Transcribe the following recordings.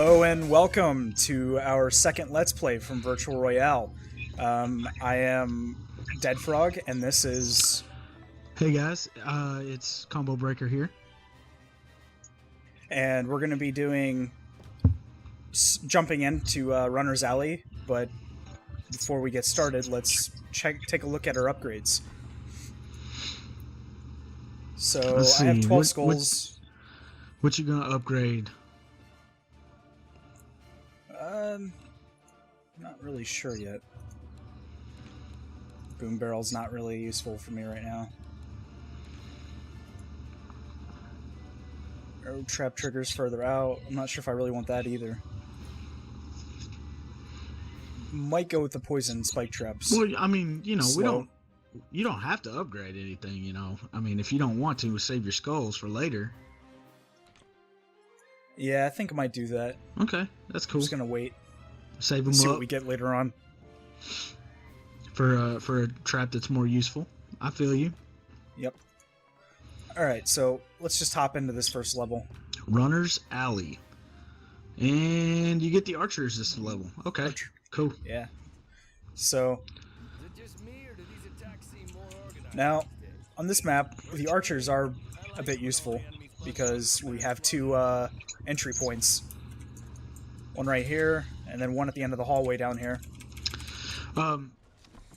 Hello and welcome to our second Let's Play from Virtual Royale. I am Dead Frog, and this is... Hey guys, it's Combo Breaker here. And we're going to be doing... jumping into Runner's Alley, but before we get started, let's take a look at our upgrades. So, I have 12 skulls. What you gonna upgrade? Not really sure yet. Boom barrel's not really useful for me right now. Arrow trap triggers further out. I'm not sure if I really want that either. Might go with the poison spike traps. Well, I mean, you know, Slow. you don't have to upgrade anything, you know. I mean, if you don't want to, save your skulls for later. Yeah, I think I might do that. Okay, that's cool. I'm just gonna wait. Save them See up what we get later on. for a trap that's more useful. I feel you. Yep. Alright, so let's just hop into this first level. Runner's Alley. And you get the archers this level. Okay, cool. Yeah. So, now, on this map, the archers are a bit useful because we have two entry points. One right here, and then one at the end of the hallway down here.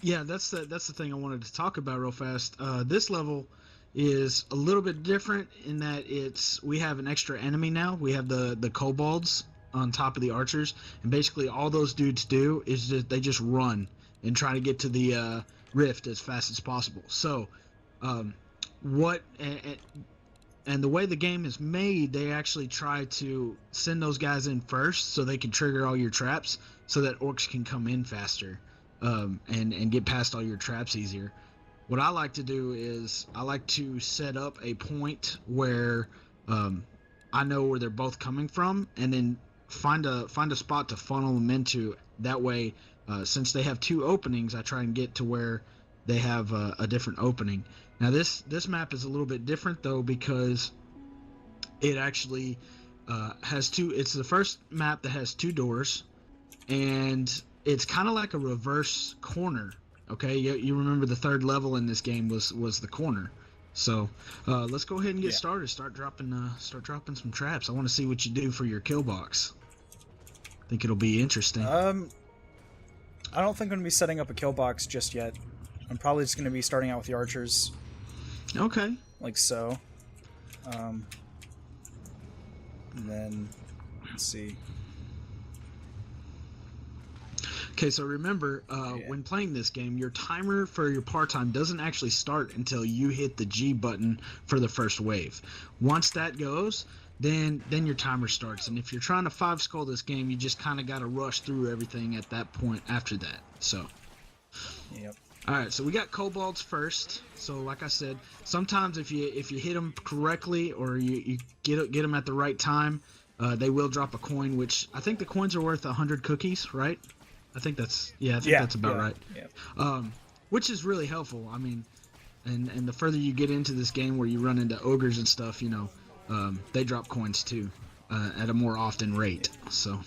Yeah, that's the thing I wanted to talk about real fast. This level is a little bit different in that we have an extra enemy now. We have the kobolds on top of the archers, and basically all those dudes do is that they just run and try to get to the rift as fast as possible. So, and the way the game is made, they actually try to send those guys in first so they can trigger all your traps so that orcs can come in faster and get past all your traps easier. What I like to do is I like to set up a point where I know where they're both coming from, and then find a spot to funnel them into. That way, since they have two openings, I try and get to where they have a different opening. Now this map is a little bit different though, because it actually has two. It's the first map that has two doors, and it's kind of like a reverse corner. Okay, you remember the third level in this game was the corner. So let's go ahead and get started. Start dropping some traps. I want to see what you do for your kill box. I think it'll be interesting. I don't think I'm going to be setting up a kill box just yet. I'm probably just going to be starting out with the archers. Okay. Like so. And then, let's see. Okay, so remember, when playing this game, your timer for your part time doesn't actually start until you hit the G button for the first wave. Once that goes, then your timer starts. And if you're trying to 5-skull this game, you just kind of got to rush through everything at that point after that. So. Yep. All right, so we got kobolds first. So like I said, sometimes if you hit them correctly or you get them at the right time, they will drop a coin, which I think the coins are worth 100 cookies, right? I think that's about right. Yeah. Which is really helpful. I mean, and the further you get into this game where you run into ogres and stuff, you know, they drop coins too, at a more often rate. So,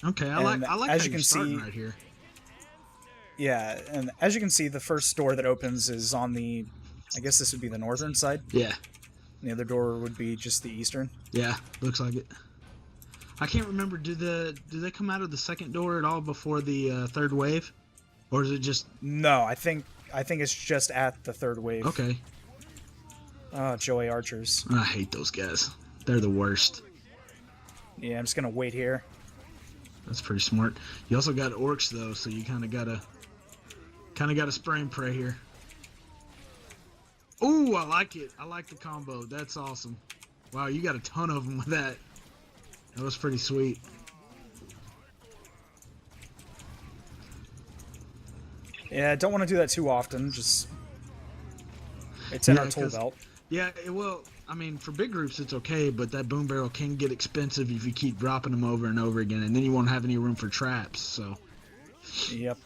okay, I like as how you can you're starting see right here. Yeah, and as you can see, the first door that opens is on the, I guess this would be the northern side. Yeah. And the other door would be just the eastern. Yeah, looks like it. I can't remember. Do they come out of the second door at all before the third wave, or is it just? No, I think it's just at the third wave. Okay. Joey archers. I hate those guys. They're the worst. Yeah, I'm just gonna wait here. That's pretty smart. You also got orcs though, so you kind of gotta spray and pray here. Ooh, I like it. I like the combo. That's awesome. Wow, you got a ton of them with that. That was pretty sweet. Yeah, I don't want to do that too often. Just it's in our tool belt. Yeah, well, I mean, for big groups it's okay, but that boom barrel can get expensive if you keep dropping them over and over again, and then you won't have any room for traps. So. Yep,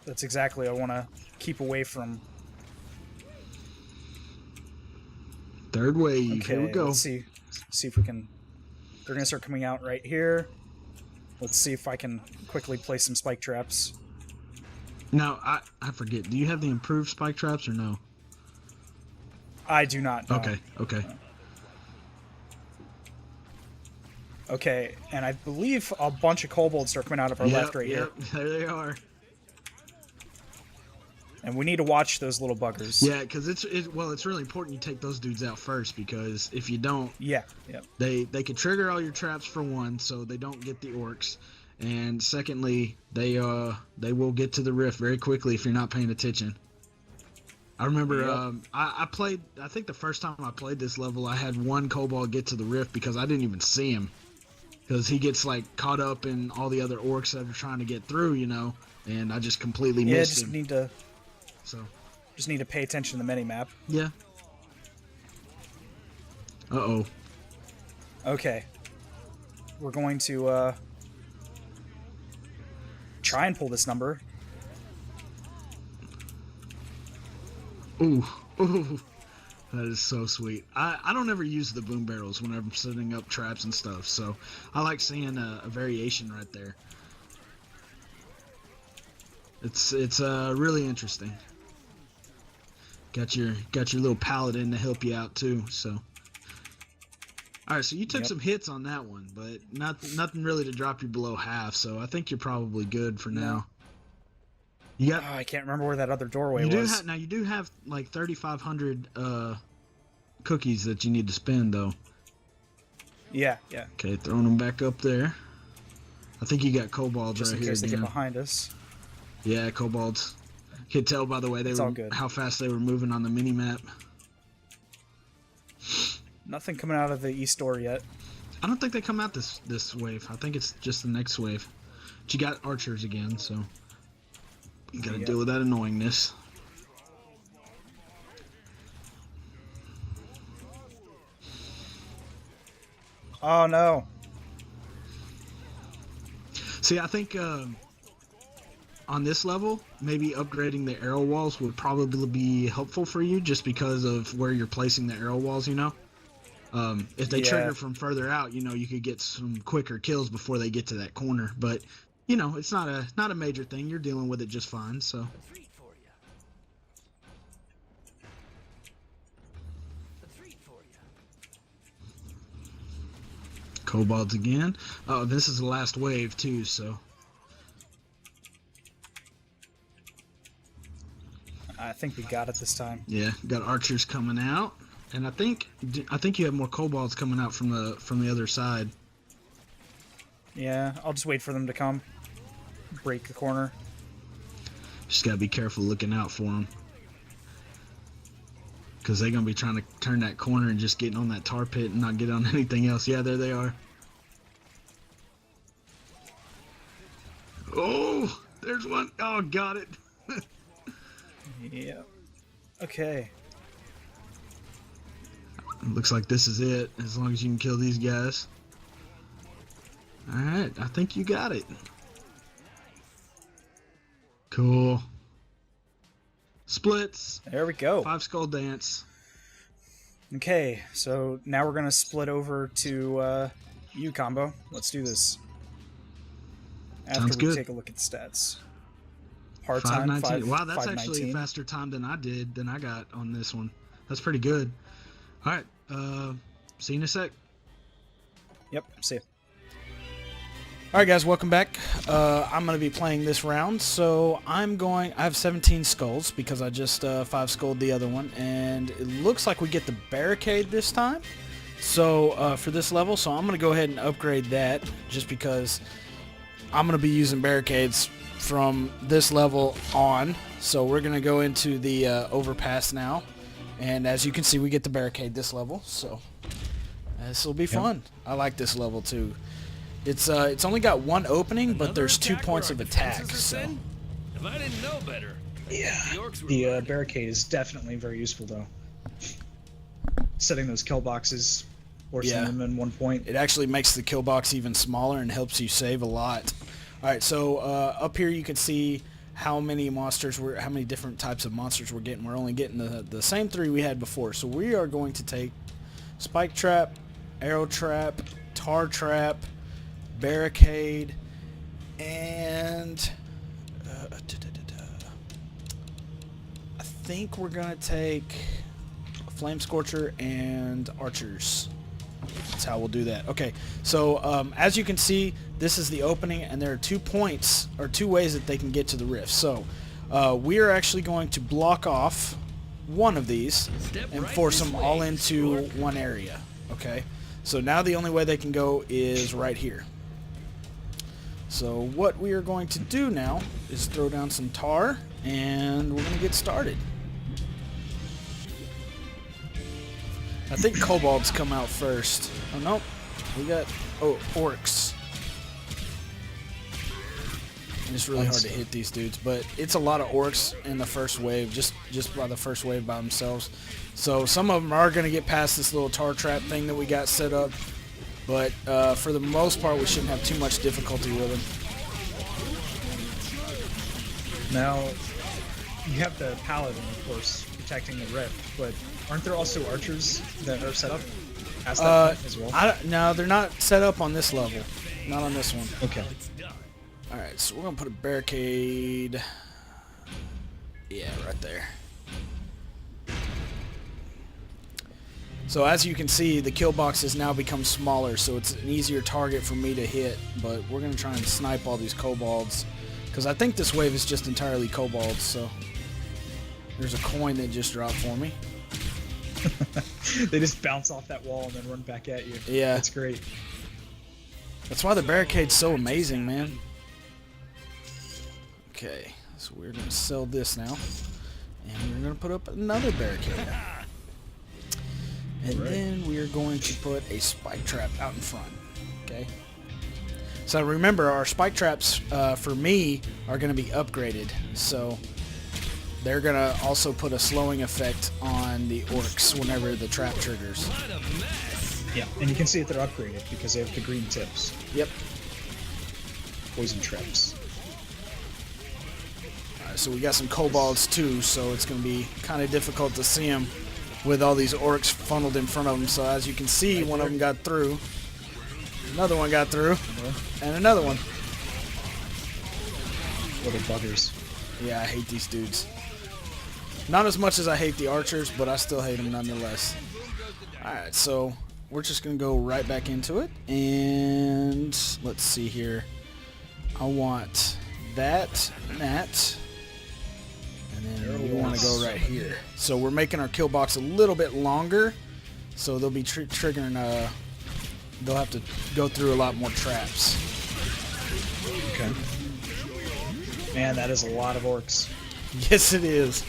that's exactly what I want to keep away from. Third wave. Okay, here we go. Let's see if we can They're going to start coming out right here. Let's see if I can quickly place some spike traps. Now, I forget. Do you have the improved spike traps or no? I do not know. Okay, okay. Okay, and I believe a bunch of kobolds are coming out of our left right here. There they are. And we need to watch those little buggers. Yeah, because it's really important you take those dudes out first, because if you don't, they can trigger all your traps for one, so they don't get the orcs, and secondly, they will get to the rift very quickly if you're not paying attention. I remember I played. I think the first time I played this level, I had one kobold get to the rift because I didn't even see him, because he gets like caught up in all the other orcs that are trying to get through, you know, and I just completely missed him. Just need to pay attention to the mini-map. Yeah. Uh-oh. Okay. We're going to try and pull this number. Ooh. Ooh. That is so sweet. I don't ever use the boom barrels whenever I'm setting up traps and stuff, so I like seeing a variation right there. It's really interesting. Got your little paladin to help you out too. So, all right. So you took some hits on that one, but nothing really to drop you below half. So I think you're probably good for now. You got. Oh, I can't remember where that other doorway was. Now you do have like 3,500 cookies that you need to spend though. Yeah. Okay, throwing them back up there. I think you got kobolds just right in here. Case they get behind us. Yeah, kobolds. Could tell by the way how fast they were moving on the mini map. Nothing coming out of the east door yet. I don't think they come out this wave. I think it's just the next wave. But you got archers again, so you gotta deal with that annoyingness. Oh no. See, I think on this level, maybe upgrading the arrow walls would probably be helpful for you, just because of where you're placing the arrow walls, you know? If they trigger from further out, you know, you could get some quicker kills before they get to that corner. But, you know, it's not a major thing. You're dealing with it just fine, so. Kobolds again. Oh, this is the last wave, too, so. I think we got it this time. Yeah, got archers coming out, and I think you have more kobolds coming out from the other side. Yeah, I'll just wait for them to come. Break the corner. Just gotta be careful looking out for them, because they're gonna be trying to turn that corner and just getting on that tar pit and not get on anything else. Yeah, there they are. Oh, there's one. Oh, got it. Yeah. Okay. Looks like this is it, as long as you can kill these guys. Alright, I think you got it. Cool. Splits. There we go. 5 skull dance. Okay, so now we're going to split over to U combo. Let's do this. After we take a look at the stats. Hard time, 5:19. Wow, that's 5:19. actually a faster time than I got on this one. That's pretty good. All right, see you in a sec. Yep, see ya. Alright guys, welcome back. I'm going to be playing this round, so I have 17 skulls because I just 5-skulled the other one, and it looks like we get the barricade this time. So for this level, so I'm going to go ahead and upgrade that just because I'm going to be using barricades from this level on. So we're going to go into the Overpass now, and as you can see, we get the barricade this level, so this will be fun. I like this level too. It's only got one opening, but there's 2 points of attack. So. If I didn't know better. Yeah, the barricade is definitely very useful though. Setting those kill boxes, forcing them in 1 point. It actually makes the kill box even smaller and helps you save a lot. All right, so up here you can see how many different types of monsters we're getting. We're only getting the same 3 we had before. So we are going to take Spike Trap, Arrow Trap, tar trap, barricade, and I think we're gonna take a flame scorcher and archers. That's how we'll do that. Okay, so as you can see, this is the opening, and there are 2 points, or 2 ways that they can get to the rift. So we are actually going to block off one of these and force them all into one area. Okay, so now the only way they can go is right here. So what we are going to do now is throw down some tar, and we're going to get started. I think kobolds come out first. Oh, nope. We got, orcs. And it's really hard to hit these dudes, but it's a lot of orcs in the first wave, just by the first wave by themselves. So some of them are going to get past this little tar trap thing that we got set up, but for the most part, we shouldn't have too much difficulty with them. Now, you have the paladin, of course, protecting the rift, but aren't there also archers that are set up past that point as well? No, they're not set up on this level. Not on this one. Okay. Alright, so we're going to put a barricade. Yeah, right there. So as you can see, the kill box has now become smaller, so it's an easier target for me to hit, but we're going to try and snipe all these kobolds, because I think this wave is just entirely kobolds, so there's a coin that just dropped for me. They just bounce off that wall and then run back at you. Yeah. That's great. That's why the barricade's so amazing, man. Okay, so we're going to sell this now, and we're going to put up another barricade. And then we are going to put a spike trap out in front. Okay. So remember, our spike traps for me are going to be upgraded. So they're going to also put a slowing effect on the orcs whenever the trap triggers. Yeah, and you can see that they're upgraded because they have the green tips. Yep. Poison traps. Alright, so we got some kobolds too, so it's going to be kind of difficult to see them with all these orcs funneled in front of them. So as you can see, one of them got through. Another one got through. And another one. Little buggers. Yeah, I hate these dudes. Not as much as I hate the archers, but I still hate them nonetheless. Alright, so we're just going to go right back into it. And let's see here. I want that and that. And then we want to go right here. So we're making our kill box a little bit longer. So they'll be triggering, they'll have to go through a lot more traps. Okay. Man, that is a lot of orcs. Yes, it is.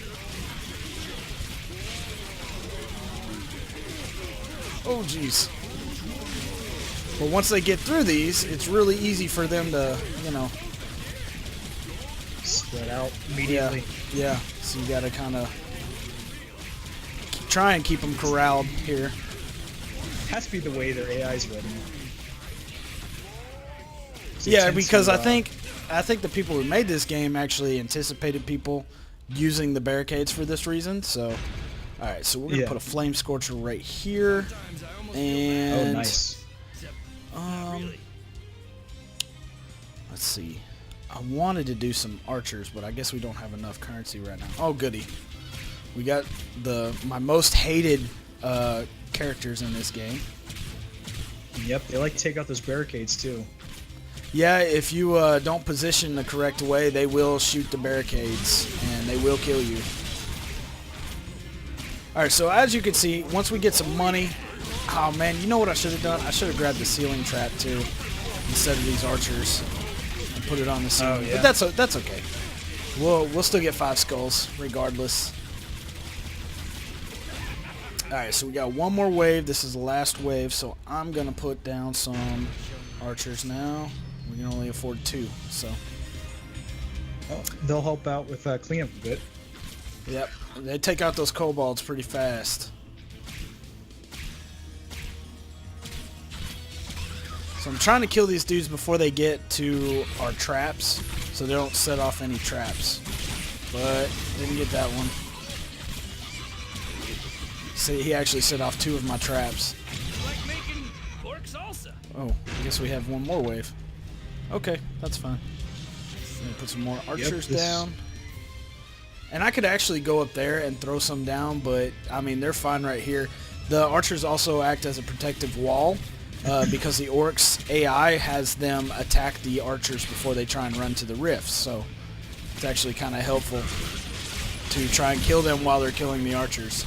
Oh, jeez. But once they get through these, it's really easy for them to, you know, spread out immediately. Yeah. So you got to kind of try and keep them corralled here. Has to be the way their AI is running. Yeah, because I think the people who made this game actually anticipated people using the barricades for this reason. So, all right, so we're gonna put a flame scorcher right here, and nice. Let's see. I wanted to do some archers, but I guess we don't have enough currency right now. Oh, goody. We got my most hated characters in this game. Yep, they like to take out those barricades too. Yeah, if you don't position the correct way, they will shoot the barricades, and they will kill you. Alright, so as you can see, once we get some money... Oh man, you know what I should have done? I should have grabbed the ceiling trap too, instead of these archers, and put it on the ceiling. Oh, yeah. But that's okay. We'll still get 5 skulls, regardless. Alright, so we got one more wave. This is the last wave, so I'm going to put down some archers now. We can only afford 2, so... Well, they'll help out with cleanup a bit. Yep, they take out those kobolds pretty fast. So I'm trying to kill these dudes before they get to our traps, so they don't set off any traps. But didn't get that one. See, he actually set off 2 of my traps. Like making orc salsa. Oh, I guess we have one more wave. Okay, that's fine. Let me put some more archers down. And I could actually go up there and throw some down, but, I mean, they're fine right here. The archers also act as a protective wall because the Orcs AI has them attack the archers before they try and run to the rifts. So it's actually kind of helpful to try and kill them while they're killing the archers.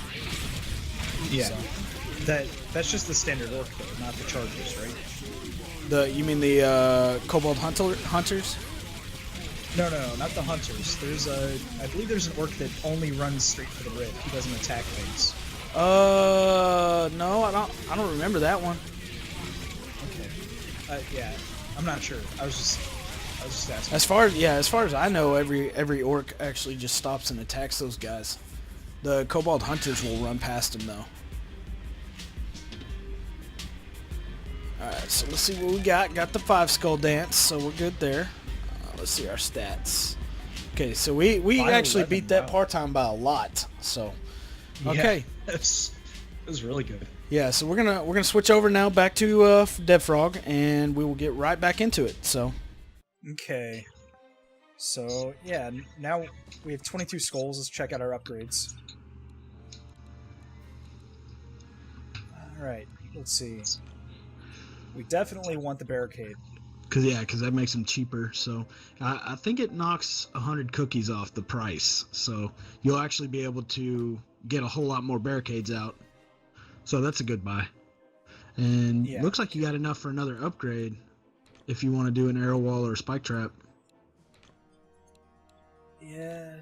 Yeah. So. That's just the standard orc though, not the chargers, right? You mean the kobold hunters? No, not the hunters. I believe there's an orc that only runs straight for the rift. He doesn't attack things. No, I don't remember that one. Okay. Yeah, I'm not sure. I was just asking. As far as I know, every orc actually just stops and attacks those guys. The kobold hunters will run past him though. Alright, so let's see what we got. Got the 5 skull dance, so we're good there. Let's see our stats. Okay, so we actually beat that part-time by a lot. So, okay. Yeah, it was really good. Yeah, so we're gonna switch over now back to Dead Frog, and we will get right back into it. So. Okay. So yeah, now we have 22 skulls. Let's check out our upgrades. All right, let's see. We definitely want the barricade. Because that makes them cheaper. So I think it knocks 100 cookies off the price. So you'll actually be able to get a whole lot more barricades out. So that's a good buy. And looks like you got enough for another upgrade if you want to do an arrow wall or a spike trap. Yeah.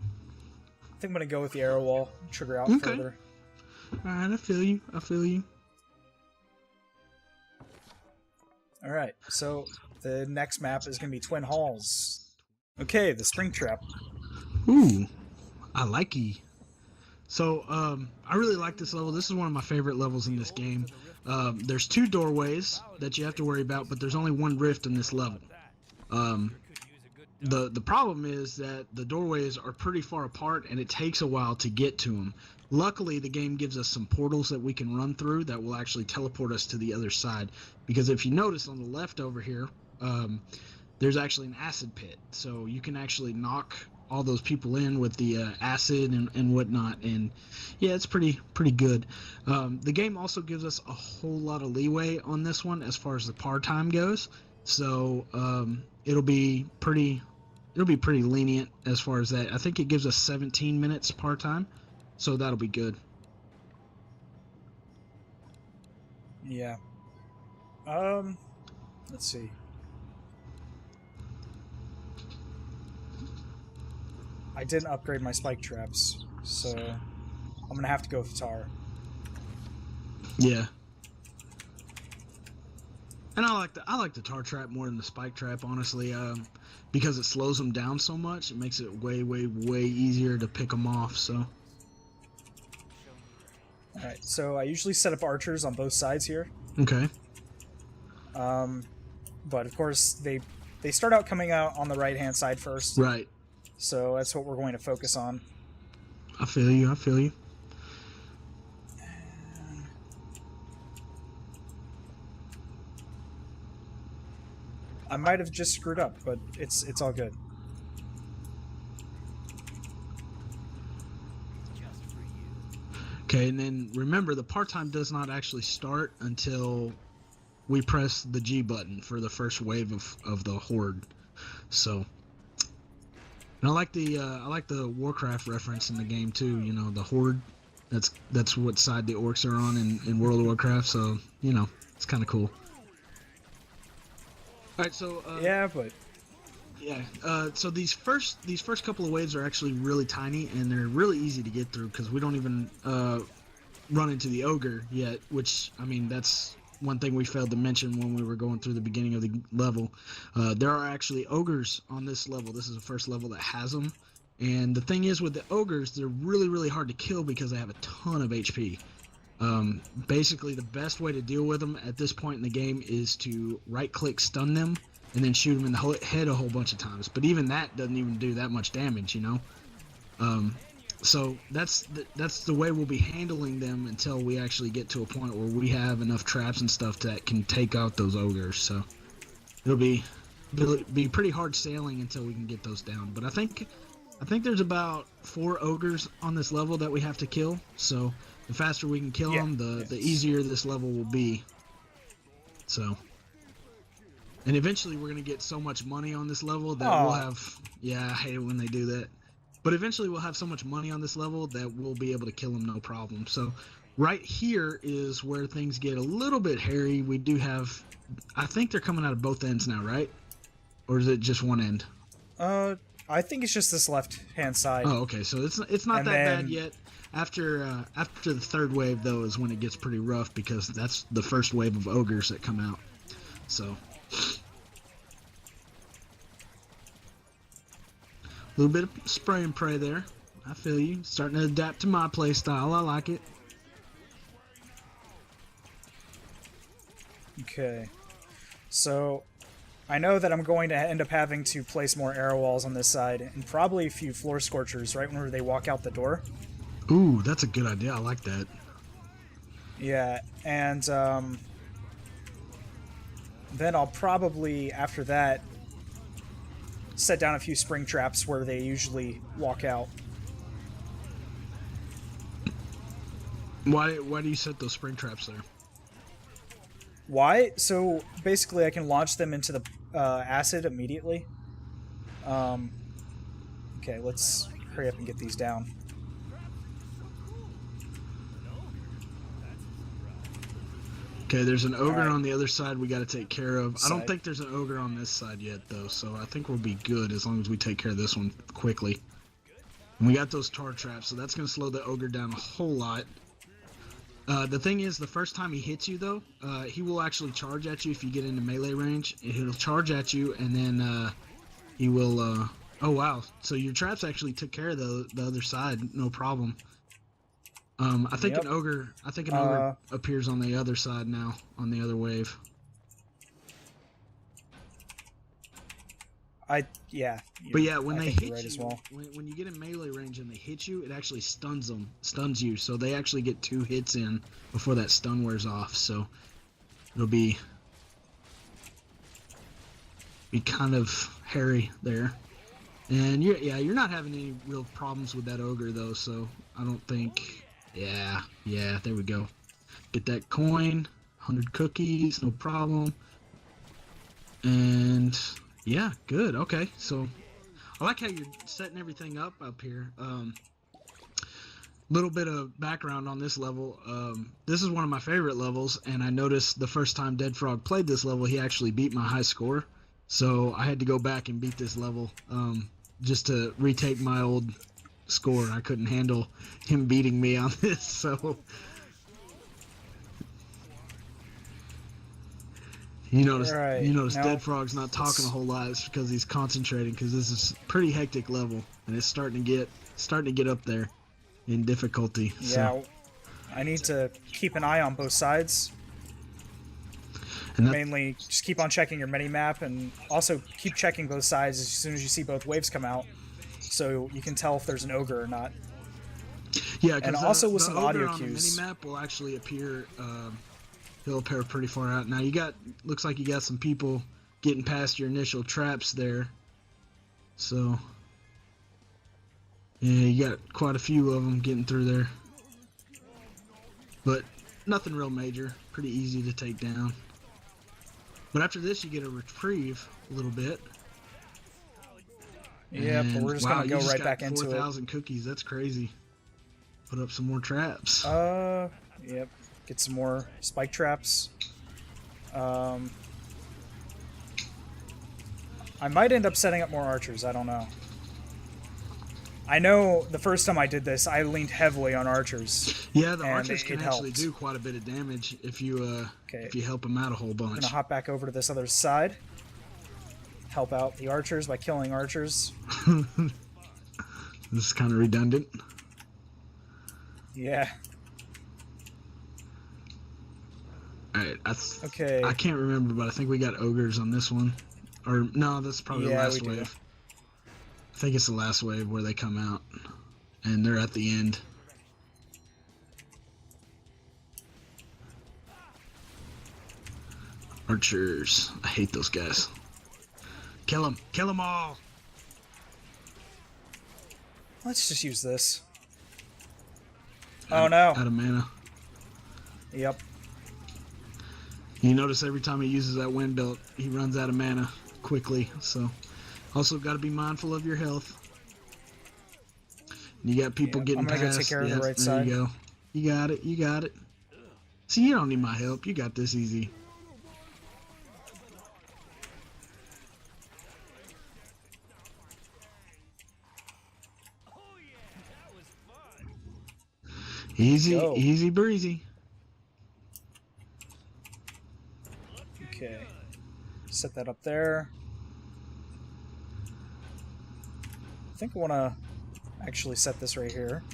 I think I'm going to go with the arrow wall. Trigger out further. Alright, I feel you. Alright, so the next map is going to be Twin Halls. Okay, the spring trap. Ooh, I like it. So, I really like this level. This is one of my favorite levels in this game. There's 2 doorways that you have to worry about, but there's only 1 rift in this level. The problem is that the doorways are pretty far apart, and it takes a while to get to them. Luckily, the game gives us some portals that we can run through that will actually teleport us to the other side. Because if you notice on the left over here, there's actually an acid pit. So you can actually knock all those people in with the acid and whatnot. And yeah, it's pretty good. The game also gives us a whole lot of leeway on this one as far as the par time goes. So it'll be pretty lenient as far as that. I think it gives us 17 minutes par time. So that'll be good. Yeah. Let's see. I didn't upgrade my spike traps, so I'm gonna have to go with tar. Yeah. And I like the tar trap more than the spike trap, honestly, because it slows them down so much. It makes it way easier to pick them off. So. Alright, so I usually set up archers on both sides here. Okay. But of course, they start out coming out on the right-hand side first. Right. So that's what we're going to focus on. I feel you. I might have just screwed up, but it's all good. Okay, and then remember, the part-time does not actually start until we press the G button for the first wave of the horde. So, and I like the Warcraft reference in the game too. You know, the horde. That's what side the orcs are on in World of Warcraft. So you know, it's kind of cool. All right, so so these first couple of waves are actually really tiny, and they're really easy to get through because we don't even run into the ogre yet. Which, I mean, that's one thing we failed to mention when we were going through the beginning of the level. There are actually ogres on this level. This is the first level that has them. And the thing is with the ogres, they're really hard to kill because they have a ton of HP. Basically, the best way to deal with them at this point in the game is to right-click stun them and then shoot them in the head a whole bunch of times. But even that doesn't even do that much damage, you know? So that's the way we'll be handling them until we actually get to a point where we have enough traps and stuff that can take out those ogres. So it'll be pretty hard sailing until we can get those down. But I think there's about 4 ogres on this level that we have to kill. So the faster we can kill them, the easier this level will be. So, and eventually we're gonna get so much money on this level that we'll have. Yeah, I hate it when they do that. But eventually we'll have so much money on this level that we'll be able to kill them no problem. So right here is where things get a little bit hairy. We do have, I think they're coming out of both ends now, right? Or is it just one end? I think it's just this left-hand side. Oh, okay. So it's not that bad yet. After the 3rd wave, though, is when it gets pretty rough because that's the first wave of ogres that come out. So a little bit of spray and pray there. I feel you. Starting to adapt to my play style. I like it. Okay. So I know that I'm going to end up having to place more arrow walls on this side and probably a few floor scorchers right whenever they walk out the door. Ooh, that's a good idea. I like that. Yeah, and then I'll probably, after that, set down a few spring traps where they usually walk out. Why do you set those spring traps there? Why? So basically I can launch them into the acid immediately. Okay, let's hurry up and get these down. Okay, there's an ogre Alright. on the other side we got to take care of. I don't Side. think there's an ogre on this side yet, though, so I think we'll be good as long as we take care of this one quickly. And we got those tar traps, so that's going to slow the ogre down a whole lot. The thing is, the first time he hits you, though, he will actually charge at you if you get into melee range. He'll charge at you, and then he will... oh, wow. So your traps actually took care of the other side, no problem. I think an ogre appears on the other side now, on the other wave. Yeah. But yeah, when I they think hit you're right you, as well. when you get in melee range and they hit you, it actually stuns you. So they actually get 2 hits in before that stun wears off. So it'll be kind of hairy there. And you're not having any real problems with that ogre though. So I don't think. Yeah, there we go. Get that coin, 100 cookies, no problem. And yeah, good. Okay, so I like how you're setting everything up here. Little bit of background on this level. This is one of my favorite levels, and I noticed the first time Dead Frog played this level, he actually beat my high score. So I had to go back and beat this level just to retake my old score. I couldn't handle him beating me on this, so you notice now, Dead Frog's not talking a whole lot. It's because he's concentrating, because this is a pretty hectic level and it's starting to get up there in difficulty. Yeah, so. I need to keep an eye on both sides. And mainly just keep on checking your mini-map, and also keep checking both sides as soon as you see both waves come out, so you can tell if there's an ogre or not. Yeah, and also with some audio on cues. The mini-map will actually appear. He'll appear pretty far out. Now looks like you got some people getting past your initial traps there. So yeah, you got quite a few of them getting through there, but nothing real major. Pretty easy to take down. But after this, you get a reprieve a little bit. Yeah, but we're just gonna go right back into it. 4,000 cookies. That's crazy. Put up some more traps. Yep. Get some more spike traps. I might end up setting up more archers. I don't know. I know the first time I did this, I leaned heavily on archers. Yeah, the archers can actually helped. do quite a bit of damage if you help them out a whole bunch. I'm gonna hop back over to this other side. Help out the archers by killing archers. This is kind of redundant. Yeah. Alright, okay. I can't remember, but I think we got ogres on this one. Or, no, that's probably the last wave. I think it's the last wave where they come out. and they're at the end. Archers. I hate those guys. Kill them. Kill them all. Let's just use this. Oh no. Out of mana. Yep. You notice every time he uses that wind belt, he runs out of mana quickly. So, also got to be mindful of your health. You got people getting I'm gonna past. go take care of the right there side. you go. You got it. You got it. See, you don't need my help. You got this easy. Easy, Go. easy breezy. Okay. Set that up there. I think I want to actually set this right here.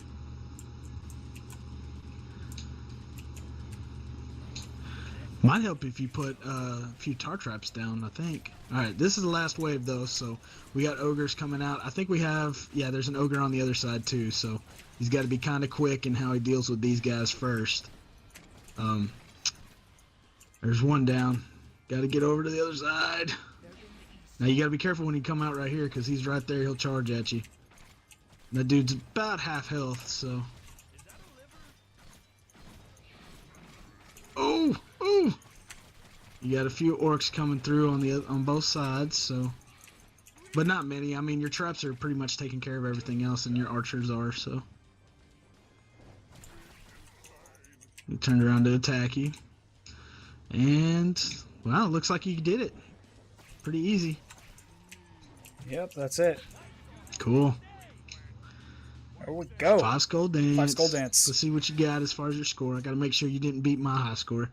Might help if you put a few tar traps down, I think. Alright, this is the last wave though, so we got ogres coming out. I think we have, yeah, there's an ogre on the other side too, so he's got to be kind of quick in how he deals with these guys first. There's one down. Got to get over to the other side. Now you got to be careful when you come out right here, because he's right there, he'll charge at you. That dude's about half health, so... Oh! Oh! You got a few orcs coming through on both sides, so... But not many. I mean, your traps are pretty much taking care of everything else, and your archers are, so... He turned around to attack you. And... Well, it looks like you did it. Pretty easy. Yep, that's it. Cool. There we go. 5 skull dance. 5 skull dance. Let's see what you got as far as your score. I gotta make sure you didn't beat my high score.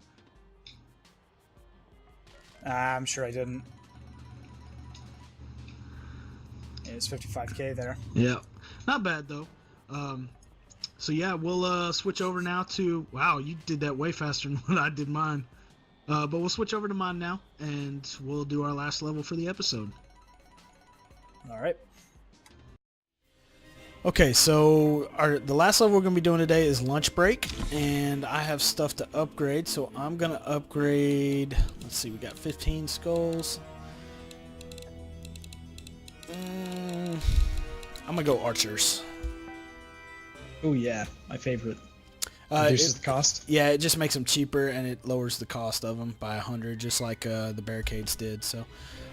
I'm sure I didn't. It's 55k there. Yeah. Not bad, though. So, yeah, we'll switch over now to... Wow, you did that way faster than what I did mine. But we'll switch over to mine now, and we'll do our last level for the episode. Alright. Okay, so the last level we're going to be doing today is lunch break, and I have stuff to upgrade, so I'm going to upgrade, let's see, we got 15 skulls. I'm going to go archers. Oh yeah, my favorite. Reduces the cost? Yeah, it just makes them cheaper, and it lowers the cost of them by 100, just like the barricades did. So,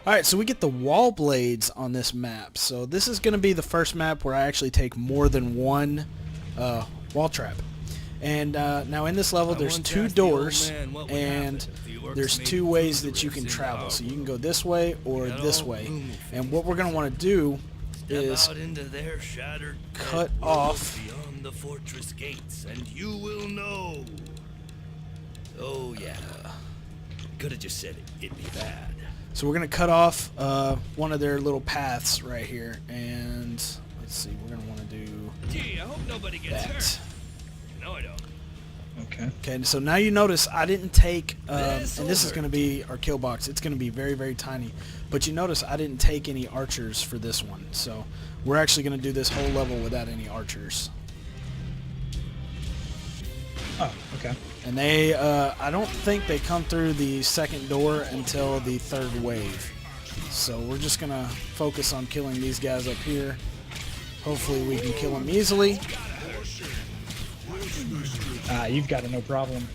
all right, so we get the wall blades on this map. So this is going to be the first map where I actually take more than one wall trap. And now in this level, there's 2 doors, and there's 2 ways that you can travel. So you can go this way or this way. And what we're going to want to do is cut off the fortress gates, and you will know. Oh yeah. Could have just said it'd be bad. So we're gonna cut off one of their little paths right here, and let's see, we're gonna want to do Gee, I hope nobody gets hurt. No, I don't. Okay. Okay, so now you notice I didn't take, and this is gonna be our kill box. It's gonna be very, very tiny, but you notice I didn't take any archers for this one. So we're actually gonna do this whole level without any archers. Oh, okay. And they, I don't think they come through the second door until the 3rd wave. So we're just going to focus on killing these guys up here. Hopefully we can kill them easily. You've got it, no problem.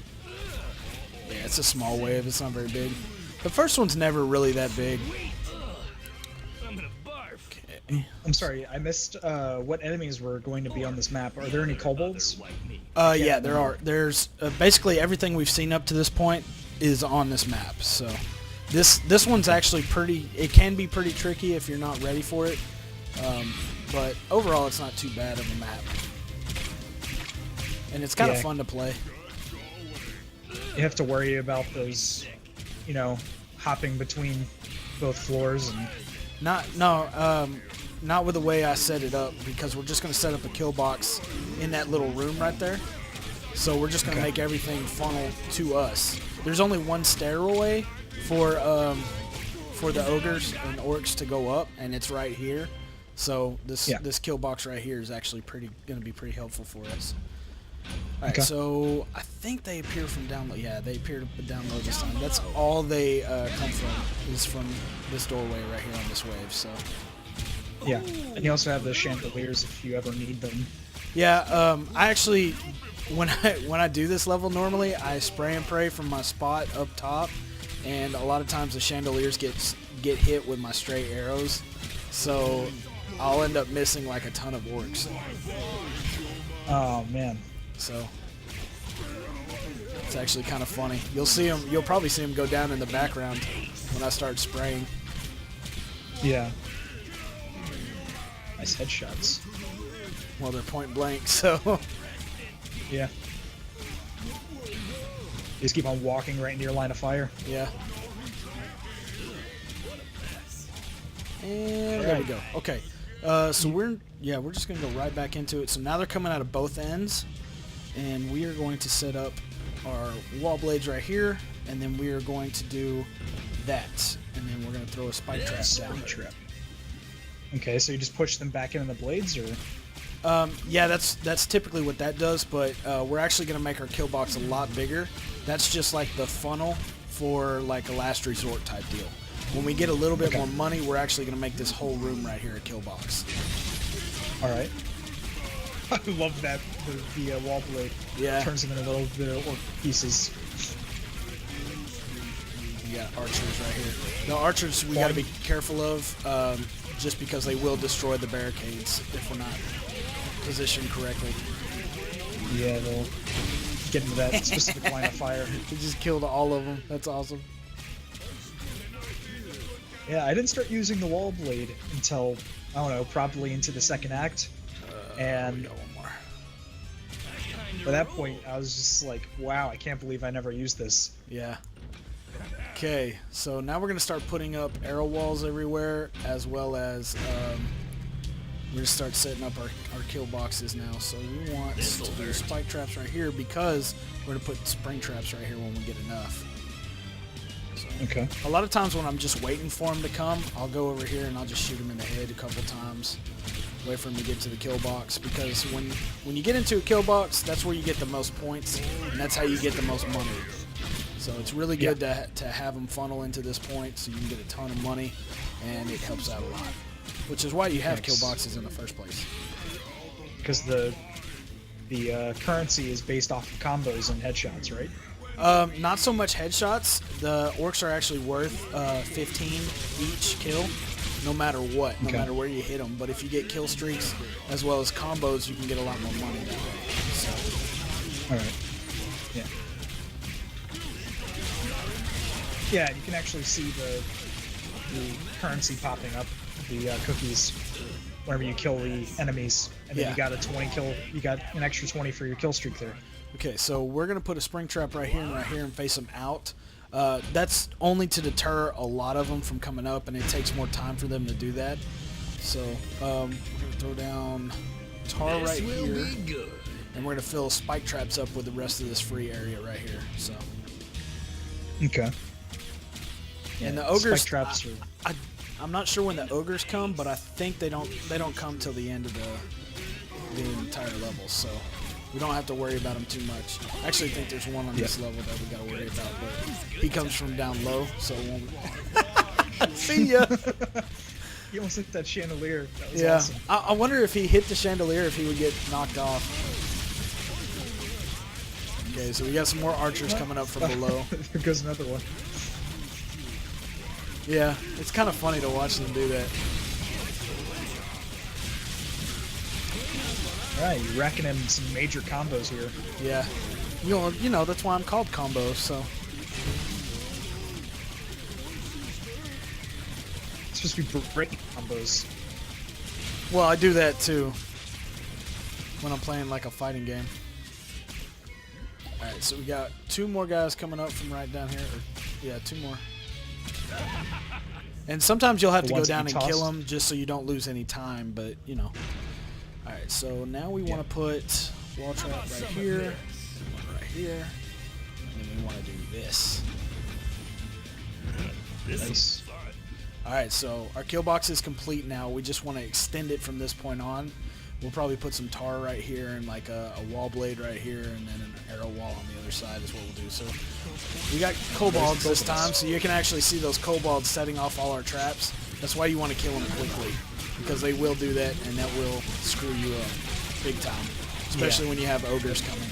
Yeah, it's a small wave. It's not very big. The first one's never really that big. I'm gonna barf. Okay. I'm sorry, I missed what enemies were going to be on this map. Are there any kobolds? Yeah, there are. There's basically everything we've seen up to this point is on this map. So this one's actually pretty. It can be pretty tricky if you're not ready for it. But overall, it's not too bad of a map, and it's kind of fun to play. You have to worry about those, you know, hopping between both floors and. Not with the way I set it up, because we're just going to set up a kill box in that little room right there. So we're just going to make everything funnel to us. There's only one stairway for the ogres and orcs to go up, and it's right here. So this kill box right here is actually going to be pretty helpful for us. All right, Okay. so I think they appear from down low. Yeah, they appear to down low this time. That's all they come from, is from this doorway right here on this wave. So Yeah, and you also have the chandeliers if you ever need them. yeah, I actually, when I do this level normally, I spray and pray from my spot up top, and a lot of times the chandeliers get hit with my stray arrows, so I'll end up missing like a ton of orcs. Oh man. So it's actually kind of funny. You'll probably see them go down in the background when I start spraying. Yeah. Nice headshots. Well, they're point blank, so Yeah. You just keep on walking right into your line of fire. yeah. And there we go. Okay. So we're just gonna go right back into it. So now they're coming out of both ends, and we are going to set up our wall blades right here, and then we are going to do that, and then we're gonna throw a spike trap down. Trap. Okay, so you just push them back into the blades, or? Yeah, that's typically what that does, but we're actually gonna make our kill box a lot bigger. That's just like the funnel for like a last resort type deal. When we get a little bit more money, we're actually gonna make this whole room right here a kill box. All right. I love that the wall blade. Yeah. Turns them into little bit of orc pieces. We got archers right here. The archers we got to be careful of, just because they will destroy the barricades if we're not positioned correctly. Yeah, they'll get into that specific line of fire. We just killed all of them. That's awesome. Yeah, I didn't start using the wall blade until, I don't know, probably into the second act. And one more. by that point, I was just like, wow, I can't believe I never used this. Yeah. Okay, so now we're going to start putting up arrow walls everywhere, as well as we're going to start setting up our kill boxes now. So we want to do spike traps right here because we're going to put spring traps right here when we get enough. So, Okay. a lot of times when I'm just waiting for them to come, I'll go over here and I'll just shoot them in the head a couple times. Wait for him to get to the kill box, because when you get into a kill box, that's where you get the most points, and that's how you get the most money. So it's really good to have them funnel into this point so you can get a ton of money, and it helps out a lot. Which is why you have kill boxes in the first place. Because the currency is based off of combos and headshots, right? Not so much headshots. The orcs are actually worth 15 each kill, no matter what, no matter where you hit them. But if you get kill streaks as well as combos, you can get a lot more money that way. So. All right. Yeah. Yeah, you can actually see the currency popping up, the cookies, whenever you kill the enemies, and then you got a 20 kill. You got an extra 20 for your kill streak there. Okay, so we're gonna put a spring trap right here and face them out. That's only to deter a lot of them from coming up, and it takes more time for them to do that. So we're gonna throw down tar right here, and we're gonna fill spike traps up with the rest of this free area right here. So. Okay. And the ogres, spike traps are... I'm not sure when the ogres come, but I think they don't come till the end of the entire level. So. We don't have to worry about him too much. I actually think there's one on this level that we gotta worry about, but he comes from down low, so it won't... See ya! You almost hit that chandelier. That was yeah. awesome. I wonder if he hit the chandelier, if he would get knocked off. Okay, so we got some more archers coming up from below. There goes another one. Yeah, it's kind of funny to watch them do that. Alright, you're racking in some major combos here. Yeah. You know, that's why I'm called Combo, so... It's supposed to be breaking combos. Well, I do that too. When I'm playing like a fighting game. Alright, so we got 2 more guys coming up from right down here. Yeah, 2 more. And sometimes you'll have to go down and kill them just so you don't lose any time, but, you know. Alright, so now we want to put wall trap right here, one right here, and then we want to do this. Nice. Alright, so our kill box is complete now. We just want to extend it from this point on. We'll probably put some tar right here and like a wall blade right here and then an arrow wall on the other side is what we'll do. So we got kobolds this time, so you can actually see those kobolds setting off all our traps. That's why you want to kill them quickly, because they will do that and that will screw you up big time, especially when you have ogres coming.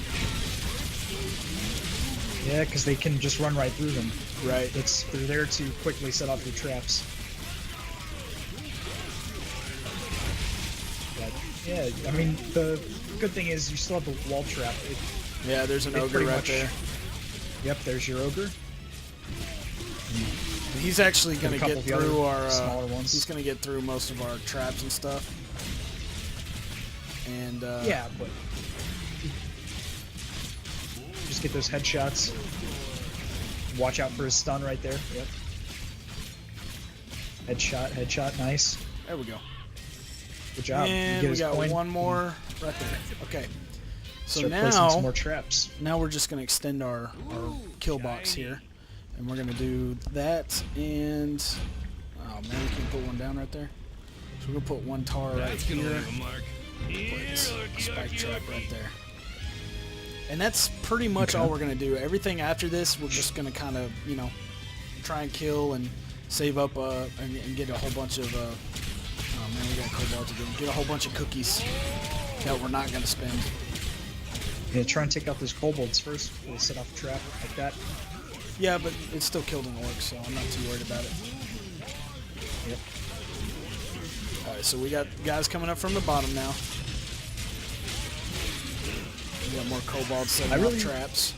Yeah, because they can just run right through them. Right. They're there to quickly set off your traps. But, yeah, I mean, the good thing is you still have the wall trap. Yeah, there's an ogre right there. Yep, there's your ogre. He's actually going to get through our smaller ones. He's going to get through most of our traps and stuff. And yeah, but just get those headshots. Watch out for his stun right there. Yep. Headshot, nice. There we go. Good job. And we got one more right there. Okay. So start placing now, some more traps. Now we're just going to extend our kill box here. And we're going to do that and... Oh man, we can put one down right there. So we're going to put one tar right here. Put spike trap right there. And that's pretty much all we're going to do. Everything after this, we're just going to kind of, you know, try and kill and save up and get a whole bunch of... oh man, we got kobolds again. Get a whole bunch of cookies that we're not going to spend. Yeah, try and take out those kobolds first. We'll set off a trap like that. Yeah, but it's still killed an orc, so I'm not too worried about it. Yep. Alright, so we got guys coming up from the bottom now. We got more kobolds setting up traps.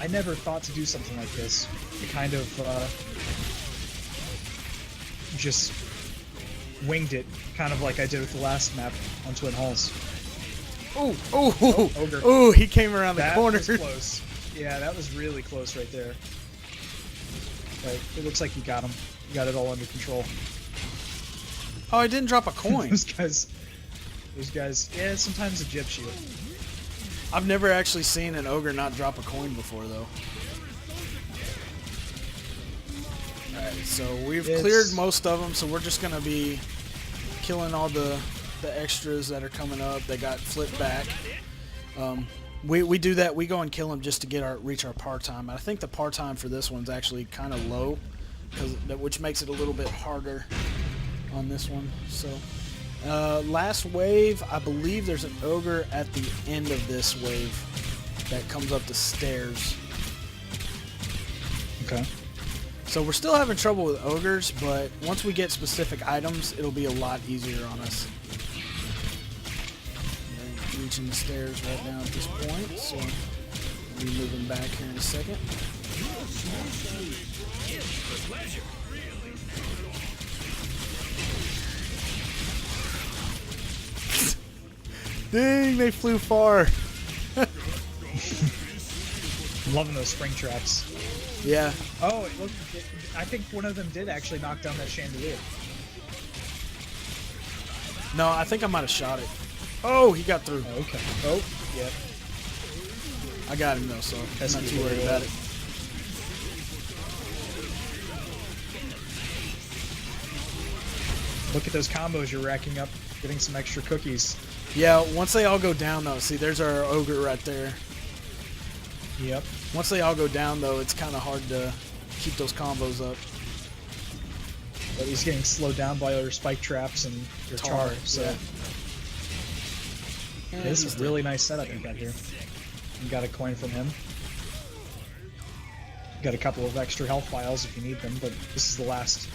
I never thought to do something like this. I kind of just winged it, kind of like I did with the last map on Twin Halls. Ogre. Oh, he came around the corner. That was close. Yeah, that was really close right there. But it looks like you got him. You got it all under control. Oh, I didn't drop a coin. Those guys, yeah, sometimes a gyp shield. I've never actually seen an ogre not drop a coin before, though. Alright, so we've cleared most of them, so we're just going to be killing all the extras that are coming up. They got flipped back. We do that. We go and kill them just to reach our par time. I think the par time for this one's actually kind of low, which makes it a little bit harder on this one. So last wave, I believe there's an ogre at the end of this wave that comes up the stairs. Okay. So we're still having trouble with ogres, but once we get specific items, it'll be a lot easier on us. Reaching the stairs right now at this point, so we'll be moving back here in a second. Dang, they flew far. I'm loving those spring traps. Yeah. Oh, look, I think one of them did actually knock down that chandelier. No, I think I might have shot it. Oh, he got through. Okay. Oh, yeah. I got him though, so I'm not too worried about it. Look at those combos you're racking up, getting some extra cookies. Yeah, once they all go down though, see there's our ogre right there. Yep. Once they all go down though, it's kind of hard to keep those combos up. But he's getting slowed down by other spike traps and your tar, so... Yeah. Yeah, this is a really nice setup you got here. You got a coin from him. You got a couple of extra health vials if you need them, but this is the last...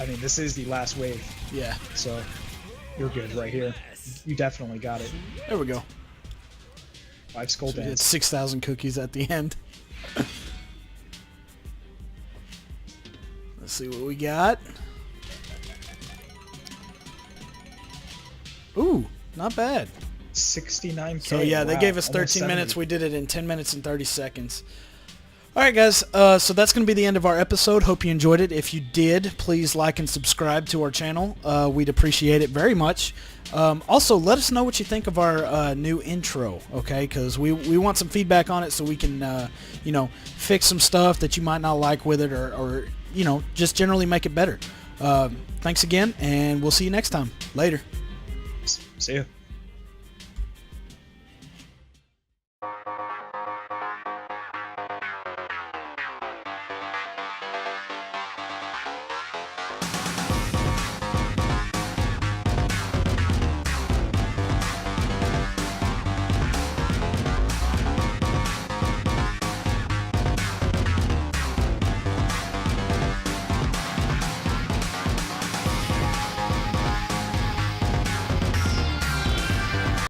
I mean, this is the last wave. Yeah. So, you're good right here. You definitely got it. There we go. 5 skull So dance. 6,000 cookies at the end. Let's see what we got. Ooh, not bad. 69k. So yeah, they wow, gave us almost 13 minutes. 70. We did it in 10 minutes and 30 seconds. All right, guys. So that's going to be the end of our episode. Hope you enjoyed it. If you did, please like and subscribe to our channel. We'd appreciate it very much. Also, let us know what you think of our new intro, okay? Because we want some feedback on it so we can, you know, fix some stuff that you might not like with it or just generally make it better. Thanks again, and we'll see you next time. Later. See ya.